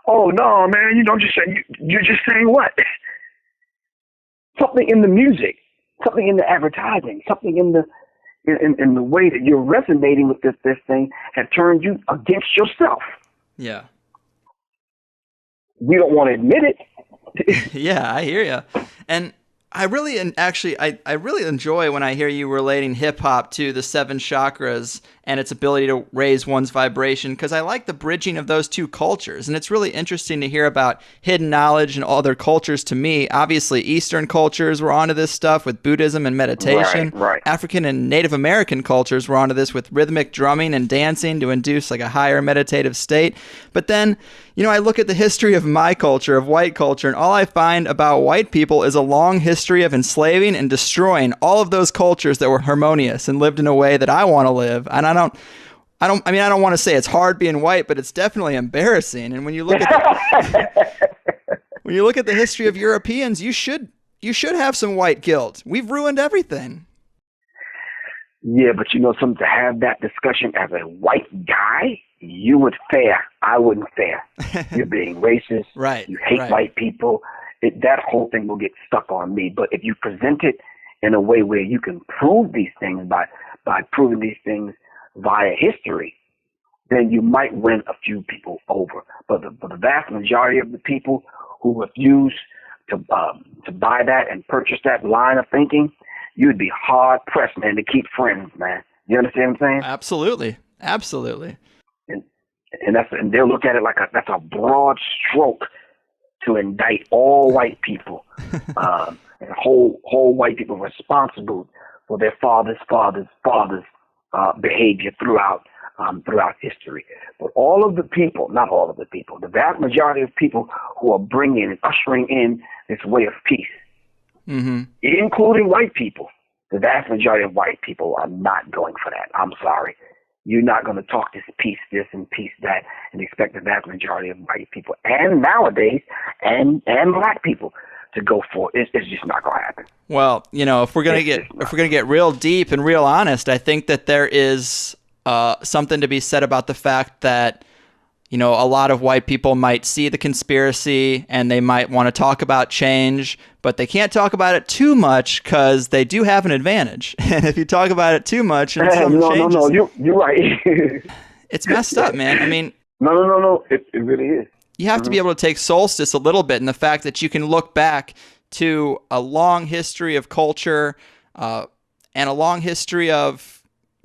Oh no, man, I'm just saying. You're just saying what? Something in the music, something in the advertising, something in the way that you're resonating with this thing have turned you against yourself. Yeah. We don't want to admit it. Yeah, I hear you. And I really enjoy when I hear you relating hip hop to the 7 chakras and its ability to raise one's vibration, because I like the bridging of those two cultures. And it's really interesting to hear about hidden knowledge and other cultures to me. Obviously, Eastern cultures were onto this stuff with Buddhism and meditation. Right. African and Native American cultures were onto this with rhythmic drumming and dancing to induce like a higher meditative state. But then, I look at the history of my culture, of white culture, and all I find about white people is a long history of enslaving and destroying all of those cultures that were harmonious and lived in a way that I want to live. And I don't want to say it's hard being white, but it's definitely embarrassing. And when you look at the history of Europeans, you should have some white guilt. We've ruined everything. Yeah, but something, to have that discussion as a white guy, you would fare. I wouldn't fare. You're being racist. Right. You hate white people. That whole thing will get stuck on me. But if you present it in a way where you can prove these things by proving these things via history, then you might win a few people over. But the vast majority of the people who refuse to buy that and purchase that line of thinking, you'd be hard pressed, man, to keep friends, man. You understand what I'm saying? Absolutely. And they'll look at it like that's a broad stroke to indict all white people, and whole white people responsible for their fathers' behavior throughout history. But all of the people, not all of the people, the vast majority of people who are bringing and ushering in this way of peace, mm-hmm. including white people, the vast majority of white people are not going for that. I'm sorry. You're not going to talk this and piece that and expect the vast majority of white people and nowadays and black people to go for it. It's just not going to happen. Well, if we're gonna get real deep and real honest, I think that there is something to be said about the fact that a lot of white people might see the conspiracy and they might want to talk about change, but they can't talk about it too much because they do have an advantage. And if you talk about it too much, and no, you're right. It's messed up, man. I mean, no, it really is. You have to be able to take Solstice a little bit, and the fact that you can look back to a long history of culture and a long history of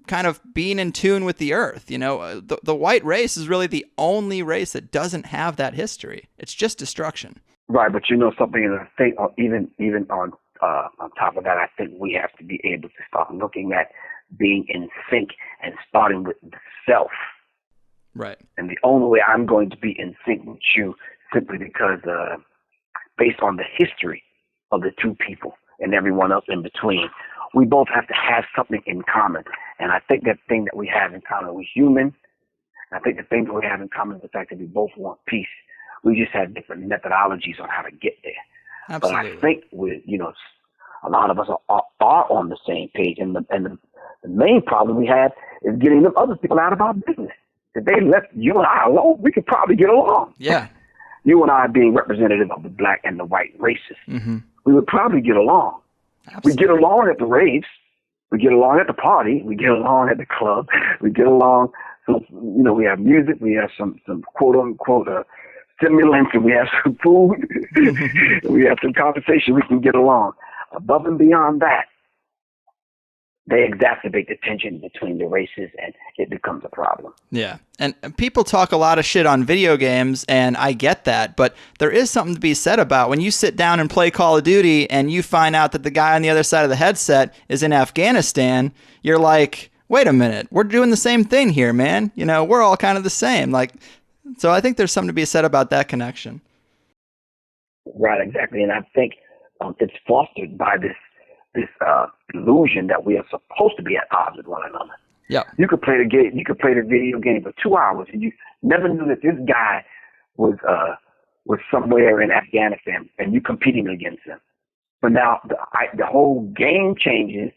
kind of being in tune with the earth. The white race is really the only race that doesn't have that history. It's just destruction. Right, but something, and I think even on top of that, I think we have to be able to start looking at being in sync and starting with the self. Right. And the only way I'm going to be in sync with you simply because based on the history of the two people and everyone else in between, we both have to have something in common. And I think that thing that we have in common, we're human. I think the thing that we have in common is the fact that we both want peace. We just have different methodologies on how to get there. Absolutely. But I think a lot of us are on the same page. And the main problem we have is getting them other people out of our business. If they left you and I alone, we could probably get along. Yeah. You and I being representative of the black and the white races, we would probably get along. Absolutely. We get along at the raves. We get along at the party. We get along at the club. We get along. So, we have music. We have some quote unquote stimulants, and we have some food. We have some conversation. We can get along. Above and beyond that, they exacerbate the tension between the races, and it becomes a problem. Yeah. And people talk a lot of shit on video games, and I get that, but there is something to be said about when you sit down and play Call of Duty and you find out that the guy on the other side of the headset is in Afghanistan, you're like, wait a minute, we're doing the same thing here, man. We're all kind of the same. So I think there's something to be said about that connection. Right, exactly. And I think it's fostered by this illusion that we are supposed to be at odds with one another. Yeah. You could play the game. You could play the video game for 2 hours, and you never knew that this guy was somewhere in Afghanistan, and you competing against him. But now the whole game changes,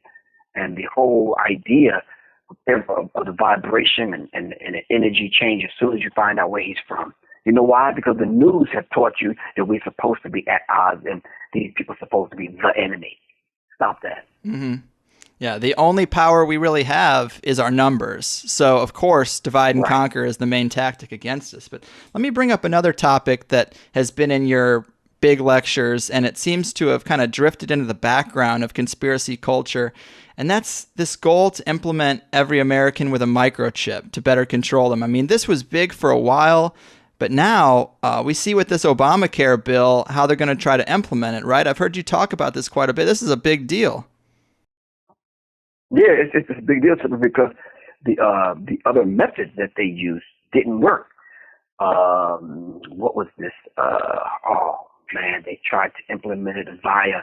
and the whole idea of the vibration and the energy changes as soon as you find out where he's from. You know why? Because the news have taught you that we're supposed to be at odds, and these people are supposed to be the enemy. Stop that. Mm-hmm. Yeah, the only power we really have is our numbers. So, of course, divide and conquer is the main tactic against us. But let me bring up another topic that has been in your big lectures, and it seems to have kind of drifted into the background of conspiracy culture, and that's this goal to implement every American with a microchip to better control them. I mean, this was big for a while, but now we see with this Obamacare bill how they're going to try to implement it, right? I've heard you talk about this quite a bit. This is a big deal. Yeah, it's a big deal because the other methods that they used didn't work. What was this? They tried to implement it via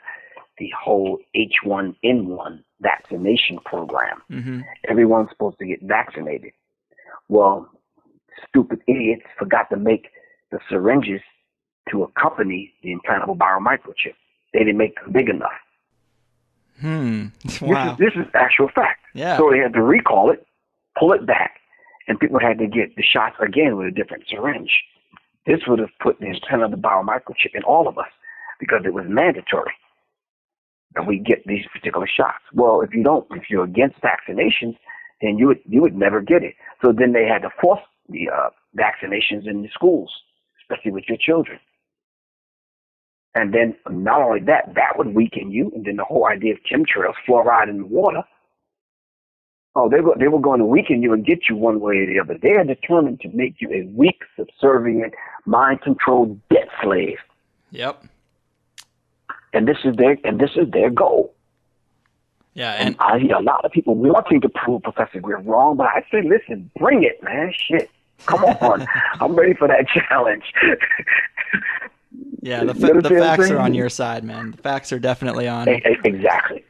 the whole H1N1 vaccination program. Mm-hmm. Everyone's supposed to get vaccinated. Well, stupid idiots forgot to make the syringes to accompany the implantable biomicrochip. They didn't make them big enough. Wow. This is actual fact. Yeah. So they had to recall it, pull it back, and people had to get the shots again with a different syringe. This would have put the implantable biomicrochip in all of us because it was mandatory that we get these particular shots. Well, if you're against vaccinations, then you would never get it. So then they had to force the vaccinations in the schools, especially with your children. And then not only that would weaken you. And then the whole idea of chemtrails, fluoride in the water. Oh, they were going to weaken you and get you one way or the other. They are determined to make you a weak, subservient, mind-controlled debt slave. Yep. And this is their goal. Yeah, and I hear a lot of people wanting to prove Professor Griff wrong, but I say, listen, bring it, man. Shit. Come on. I'm ready for that challenge. Yeah, the facts are on your side, man. The facts are definitely on. Exactly.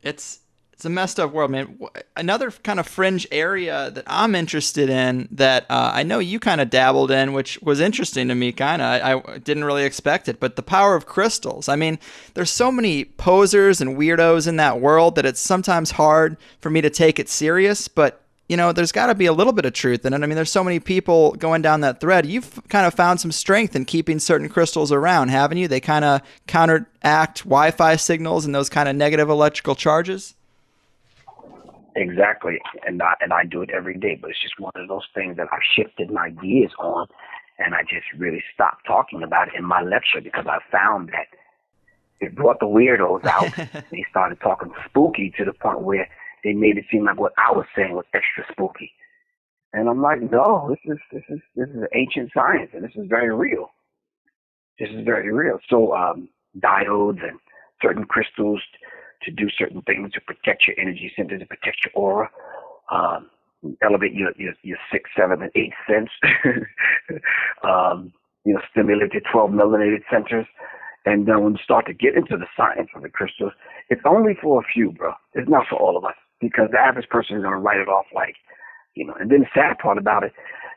It's It's a messed up world, man. Another kind of fringe area that I'm interested in that I know you kind of dabbled in, which was interesting to me, kind of. I didn't really expect it, but the power of crystals. I mean, there's so many posers and weirdos in that world that it's sometimes hard for me to take it serious, but there's got to be a little bit of truth in it. I mean, there's so many people going down that thread. You've kind of found some strength in keeping certain crystals around, haven't you? They kind of counteract Wi-Fi signals and those kind of negative electrical charges. Exactly, and I do it every day. But it's just one of those things that I've shifted my gears on, and I just really stopped talking about it in my lecture because I found that it brought the weirdos out. They started talking spooky to the point where they made it seem like what I was saying was extra spooky. And I'm like, no, this is ancient science, and this is very real. This is very real. So diodes and certain crystals to do certain things to protect your energy center, to protect your aura, elevate your 6th, 7th, and 8th sense, stimulate your 12 melanated centers. And then when you start to get into the science of the crystals, it's only for a few, bro. It's not for all of us, because the average person is going to write it off like, and then the sad part about it,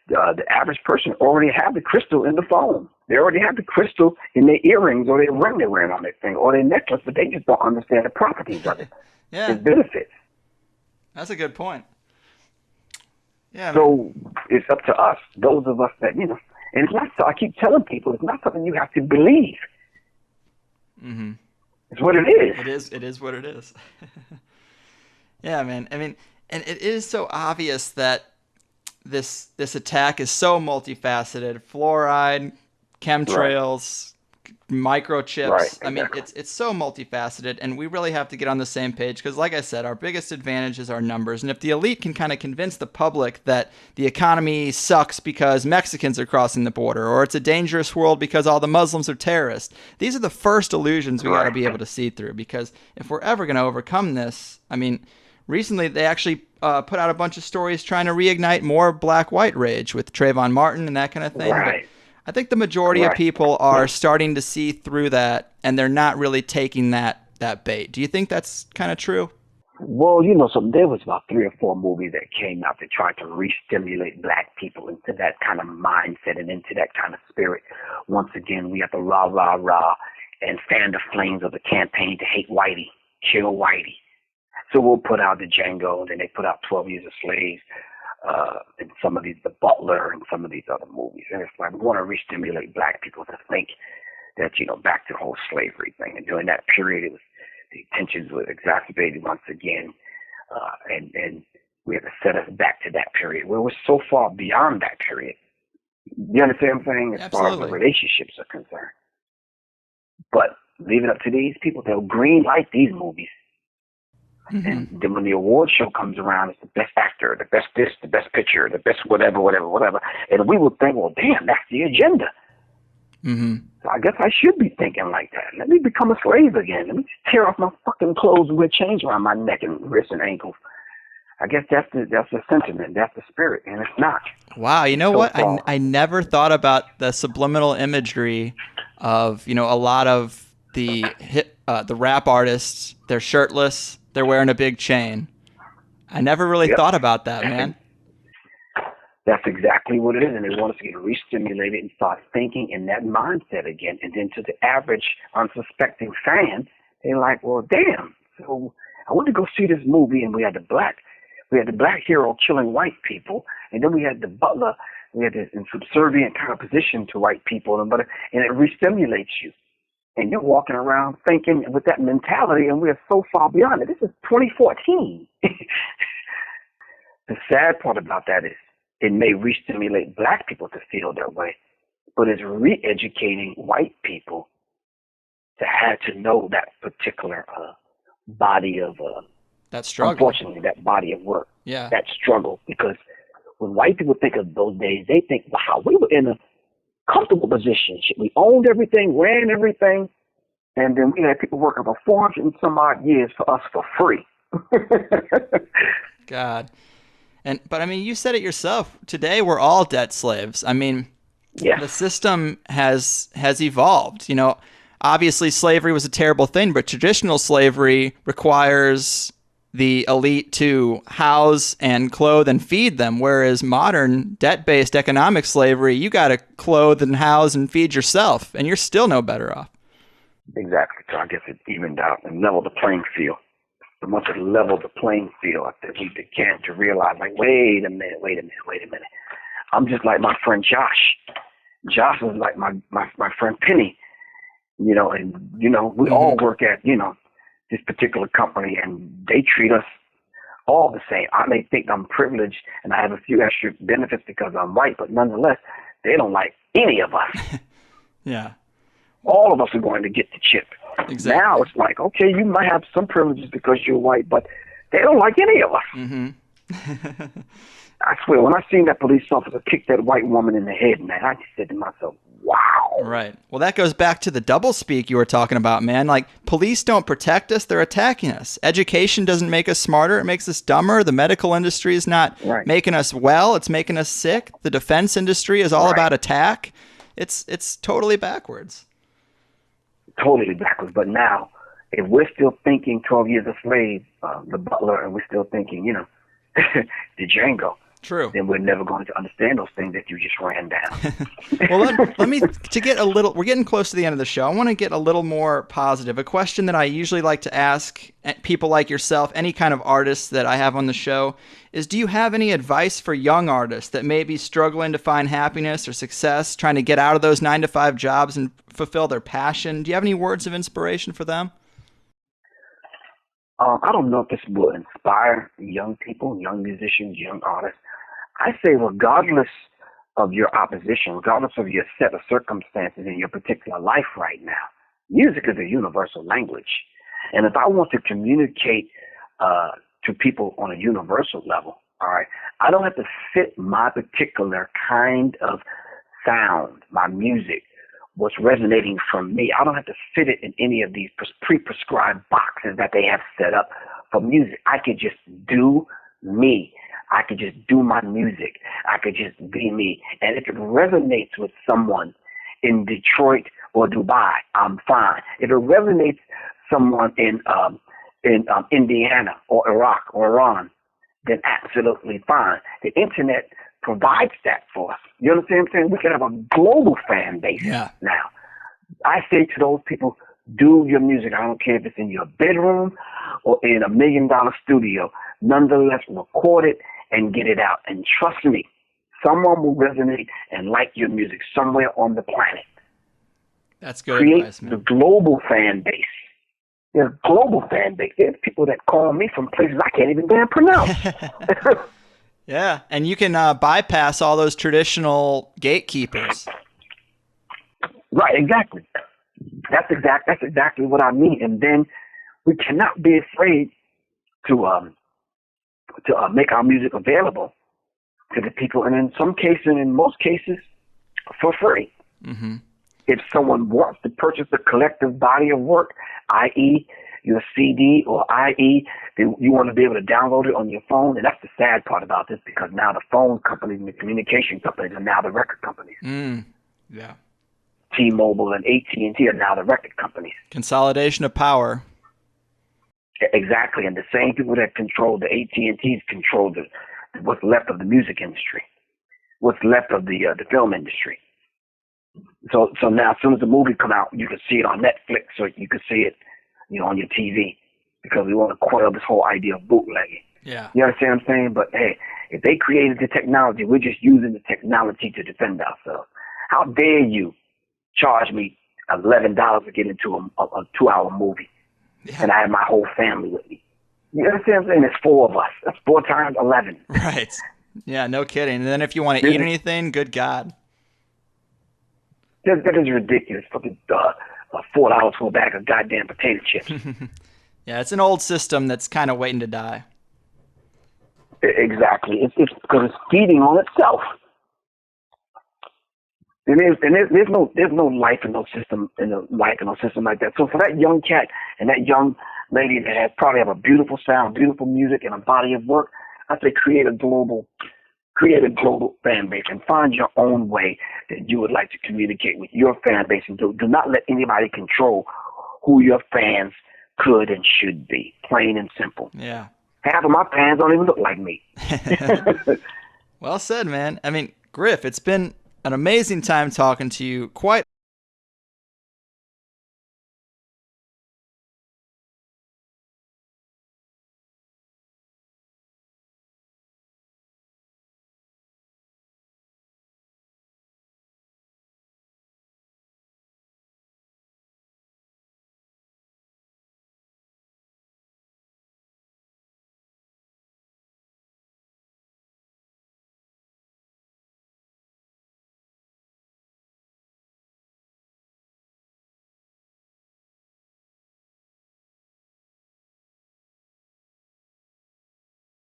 the average person already have the crystal in the phone. They already have the crystal in their earrings or their ring they're wearing on their finger or their necklace, but they just don't understand the properties of it. Yeah. Its benefits. That's a good point. Yeah. So it's up to us, those of us that, and it's not, so I keep telling people, it's not something you have to believe. Mm-hmm. It's what it is. It is what it is. Yeah, man. I mean, and it is so obvious that this attack is so multifaceted. Fluoride, chemtrails, microchips. Right, exactly. I mean, it's so multifaceted, and we really have to get on the same page because, like I said, our biggest advantage is our numbers. And if the elite can kind of convince the public that the economy sucks because Mexicans are crossing the border, or it's a dangerous world because all the Muslims are terrorists, these are the first illusions we got to be able to see through. Because if we're ever going to overcome this, I mean, recently they actually put out a bunch of stories trying to reignite more black-white rage with Trayvon Martin and that kind of thing. Right. But I think the majority of people are starting to see through that, and they're not really taking that bait. Do you think that's kind of true? Well, so there was about 3 or 4 movies that came out that tried to re-stimulate black people into that kind of mindset and into that kind of spirit. Once again, we have to rah, rah, rah, and fan the flames of the campaign to hate Whitey, kill Whitey. So we'll put out the Django, and then they put out 12 Years a Slave, and some of these, The Butler, and some of these other movies. And it's like we want to re-stimulate black people to think that, back to the whole slavery thing. And during that period, the tensions were exacerbated once again, and we have to set us back to that period where we're so far beyond that period. You understand what I'm saying? As far as the relationships are concerned. But leave it up to these people. They'll green light these movies. Mm-hmm. And then when the award show comes around, it's the best actor, the best this, the best picture, the best whatever. And we will think, well, damn, that's the agenda. Mm-hmm. So I guess I should be thinking like that. Let me become a slave again. Let me just tear off my fucking clothes and wear chains around my neck and wrists and ankles. I guess that's the sentiment. That's the spirit, and it's not. Wow, you know what? I never thought about the subliminal imagery of, a lot of the rap artists. They're shirtless. They're wearing a big chain. I never really thought about that, man. That's exactly what it is, and they want us to get re-stimulated and start thinking in that mindset again. And then to the average, unsuspecting fan, they're like, well, damn. So I went to go see this movie, and we had the black hero killing white people, and then we had the butler. We had this in subservient kind of position to white people, and it re-stimulates you. And you're walking around thinking with that mentality, and we're so far beyond it. This is 2014. The sad part about that is it may re-stimulate black people to feel that way, but it's re-educating white people to have to know that particular body of that struggle. Unfortunately, that body of work, that struggle. Because when white people think of those days, they think, wow, we were in a comfortable position. We owned everything, ran everything, and then we had people working for 400 and some odd years for us for free. God. But I mean, you said it yourself. Today, we're all debt slaves. I mean, the system has evolved. Obviously, slavery was a terrible thing, but traditional slavery requires the elite to house and clothe and feed them, whereas modern debt-based economic slavery, you got to clothe and house and feed yourself, and you're still no better off. Exactly. So I guess it evened out and leveled the playing field. And once it leveled the playing field, I think we began to realize, like, wait a minute. I'm just like my friend Josh. Josh was like my friend Penny, you know, and, you know, we all work at, you know, this particular company, and they treat us all the same. I may think I'm privileged and I have a few extra benefits because I'm white, but nonetheless, they don't like any of us. Yeah. All of us are going to get the chip. Exactly. Now it's like, okay, you might have some privileges because you're white, but they don't like any of us. Mm-hmm. I swear, when I seen that police officer kick that white woman in the head, man, I just said to myself, wow. Right. Well, that goes back to the doublespeak you were talking about, man. Like, police don't protect us, they're attacking us. Education doesn't make us smarter, it makes us dumber. The medical industry is not making us well, it's making us sick. The defense industry is all about attack. It's totally backwards. Totally backwards. But now, if we're still thinking 12 years a slave, the butler, and we're still thinking, you know, the Django, true, then we're never going to understand those things that you just ran down. Well, let me, to get a little, we're getting close to the end of the show. I want to get a little more positive. A question that I usually like to ask people like yourself, any kind of artists that I have on the show, is do you have any advice for young artists that may be struggling to find happiness or success, trying to get out of those 9-to-5 jobs and fulfill their passion? Do you have any words of inspiration for them? I don't know if this will inspire young people, young musicians, young artists. I say regardless of your opposition, regardless of your set of circumstances in your particular life right now, music is a universal language. And if I want to communicate to people on a universal level, all right, I don't have to fit my particular kind of sound, my music, what's resonating from me. I don't have to fit it in any of these pre-prescribed boxes that they have set up for music. I could just do me. I could just do my music. I could just be me. And if it resonates with someone in Detroit or Dubai, I'm fine. If it resonates someone in Indiana or Iraq or Iran, then absolutely fine. The internet provides that for us. You understand what I'm saying? We can have a global fan base now. I say to those people, do your music. I don't care if it's in your bedroom or in $1 million studio. Nonetheless, record it and get it out. And trust me, someone will resonate and like your music somewhere on the planet. That's good advice, man. Create the global fan base. There's a global fan base. There's people that call me from places I can't even damn pronounce. Yeah, and you can bypass all those traditional gatekeepers. Right, exactly. That's exactly what I mean. And then we cannot be afraid to make our music available to the people, and in some cases, in most cases, for free. Mm-hmm. If someone wants to purchase a collective body of work, i.e., your CD, or i.e., you want to be able to download it on your phone, and that's the sad part about this, because now the phone companies and the communication companies are now the record companies. Yeah. T-Mobile and AT&T are now the record companies. Consolidation of power. Exactly, and the same people that control the AT&Ts control what's left of the music industry, what's left of the film industry. So now, as soon as the movie come out, you can see it on Netflix, or you can see it, on your TV, because we want to quell this whole idea of bootlegging. Yeah. You understand what I'm saying? But hey, if they created the technology, we're just using the technology to defend ourselves. How dare you charge me $11 to get into a 2-hour movie, and I have my whole family with me? You understand what I'm saying? It's 4 of us. That's 4 times 11. Right. Yeah, no kidding. And then if you want to eat anything, good God. That is ridiculous. Fucking $4 for a bag of goddamn potato chips. Yeah, it's an old system that's kind of waiting to die. Exactly. It's because it's feeding on itself. And there's no life in no system like that. So for that young cat and that young lady that has probably have a beautiful sound, beautiful music, and a body of work, I say create a global fan base and find your own way that you would like to communicate with your fan base, and do not let anybody control who your fans could and should be. Plain and simple. Yeah. half of my fans don't even look like me. Well said, man. I mean, Griff, it's been an amazing time talking to you. Quite